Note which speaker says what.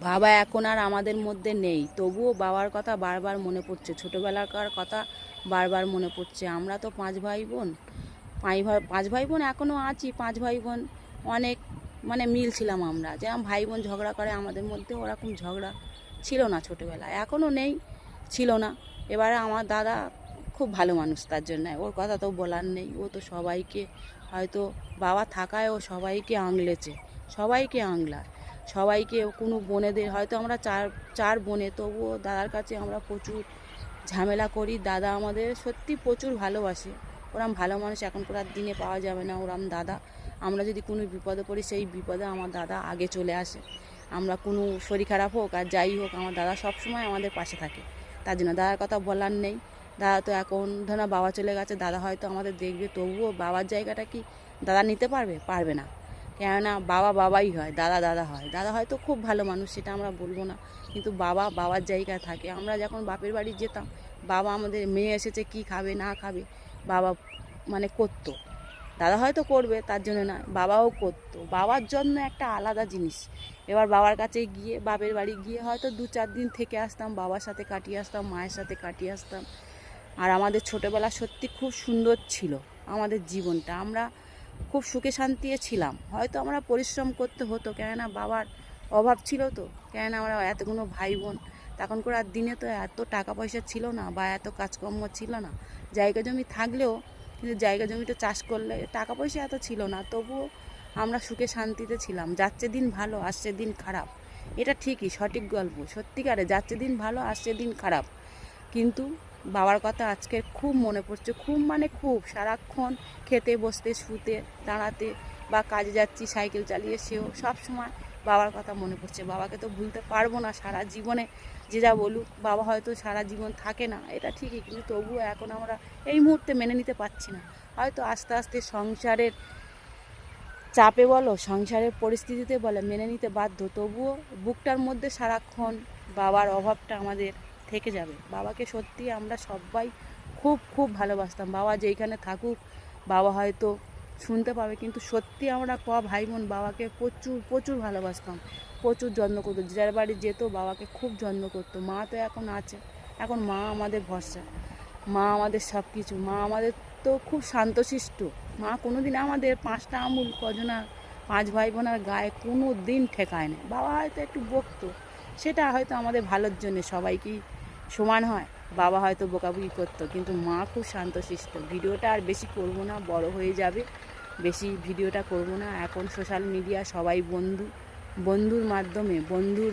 Speaker 1: বাবা এখন আর আমাদের মধ্যে নেই, তবুও বাবার কথা বারবার মনে পড়ছে, ছোটোবেলাকার কথা বারবার মনে পড়ছে। আমরা তো পাঁচ ভাই বোন, পাঁচ ভাই বোন এখনও আছি। পাঁচ ভাই বোন অনেক মিল ছিলাম আমরা, যেমন ভাই বোন ঝগড়া করে আমাদের মধ্যে ওরকম ঝগড়া ছিল না ছোটোবেলায়, এখনও নেই, ছিল না। এবারে আমার দাদা খুব ভালো মানুষ, তার জন্য ওর কথা তো বলার নেই। ও তো সবাইকে, হয়তো বাবা থাকায় ও সবাইকে আংলেছে, সবাইকে আংলার, সবাইকে। কোনো বোনেদের, হয়তো আমরা চার বোনে, তবুও দাদার কাছে আমরা প্রচুর ঝামেলা করি। দাদা আমাদের সত্যি প্রচুর ভালোবাসে। ওরম ভালো মানুষ এখনকার দিনে পাওয়া যাবে না, ওরম দাদা। আমরা যদি কোনো বিপদে পড়ি, সেই বিপদে আমার দাদা আগে চলে আসে। আমরা কোনো শরীর খারাপ হোক আর যাই হোক, আমার দাদা সবসময় আমাদের পাশে থাকে। তার জন্য দাদার কথা বলার নেই। দাদা তো এখন ধরো বাবা চলে গেছে, দাদা হয়তো আমাদের দেখবে, তবুও বাবার জায়গাটা কি দাদা নিতে পারবে? পারবে না। কেননা বাবা বাবাই হয়, দাদা দাদা হয়। দাদা হয়তো খুব ভালো মানুষ, সেটা আমরা বলবো না, কিন্তু বাবা বাবার জায়গায় থাকে। আমরা যখন বাপের বাড়ি যেতাম, বাবা আমাদের মেয়ে এসেছে কি খাবে না খাবে বাবা করতো। দাদা হয়তো করবে, তার জন্য না, বাবাও করতো। বাবার জন্য একটা আলাদা জিনিস। এবার বাবার কাছে গিয়ে, বাপের বাড়ি গিয়ে হয়তো 2-4 দিন থেকে আসতাম, বাবার সাথে কাটিয়ে আসতাম, মায়ের সাথে কাটিয়ে আসতাম। আর আমাদের ছোটোবেলা সত্যি খুব সুন্দর ছিল আমাদের জীবনটা। আমরা খুব সুখে শান্তিতে ছিলাম। হয়তো আমরা পরিশ্রম করতে হতো, কেননা বাবার অভাব ছিল তো, কেননা আমরা এতগুলো ভাই বোন। তখনকার দিনে তো এত টাকা পয়সা ছিল না, বা এত কাজকর্ম ছিল না। জায়গা জমি থাকলেও, কিন্তু জায়গা জমিতে চাষ করলে টাকা পয়সা এত ছিল না, তবুও আমরা সুখে শান্তিতে ছিলাম। যাচ্ছে দিন ভালো, আসছে দিন খারাপ, এটা ঠিকই, সঠিক গল্প, সত্যিকারে যাচ্ছে দিন ভালো, আসছে দিন খারাপ। কিন্তু বাবার কথা আজকে খুব মনে পড়ছে, খুব খুব। সারাক্ষণ খেতে বসতে, শুতে, দাঁড়াতে, বা কাজে যাচ্ছি সাইকেল চালিয়ে, সেও সব সময় বাবার কথা মনে পড়ছে। বাবাকে তো ভুলতে পারবো না সারা জীবনে, যে যা বলুক। বাবা হয়তো সারা জীবন থাকে না, এটা ঠিকই, কিন্তু তবুও এখন আমরা এই মুহূর্তে মেনে নিতে পারছি না। হয়তো আস্তে আস্তে সংসারের চাপে বলো, সংসারের পরিস্থিতিতে বলে মেনে নিতে বাধ্য, তবুও বুকটার মধ্যে সারাক্ষণ বাবার অভাবটা আমাদের থেকে যাবে। বাবাকে সত্যি আমরা সবাই খুব খুব ভালোবাসতাম। বাবা যেইখানে থাকুক, বাবা হয়তো শুনতে পাবে, কিন্তু সত্যি আমরা ভাই বোন বাবাকে প্রচুর প্রচুর ভালোবাসতাম, প্রচুর যত্ন করতো। যার বাড়ি যেত বাবাকে খুব যত্ন করতো। মা তো এখন আছে, এখন মা আমাদের ভরসা, মা আমাদের সব কিছু। মা আমাদের তো খুব শান্তশিষ্ট। মা কোনো দিন আমাদের 5টা আঙুল কজনা 5 ভাই বোনের গায়ে কোনো দিন ঠেকায় না। বাবা হয়তো একটু বকতো, সেটা হয়তো আমাদের ভালোর জন্যে, সবাই কি সমান হয়? বাবা হয়তো বকাবকি করতো, কিন্তু মা খুব শান্তশিষ্ট। ভিডিওটা আর বেশি করব না, বড় হয়ে যাবে, বেশি ভিডিওটা করব না। এখন সোশ্যাল মিডিয়া সবাই বন্ধুর মাধ্যমে, বন্ধুর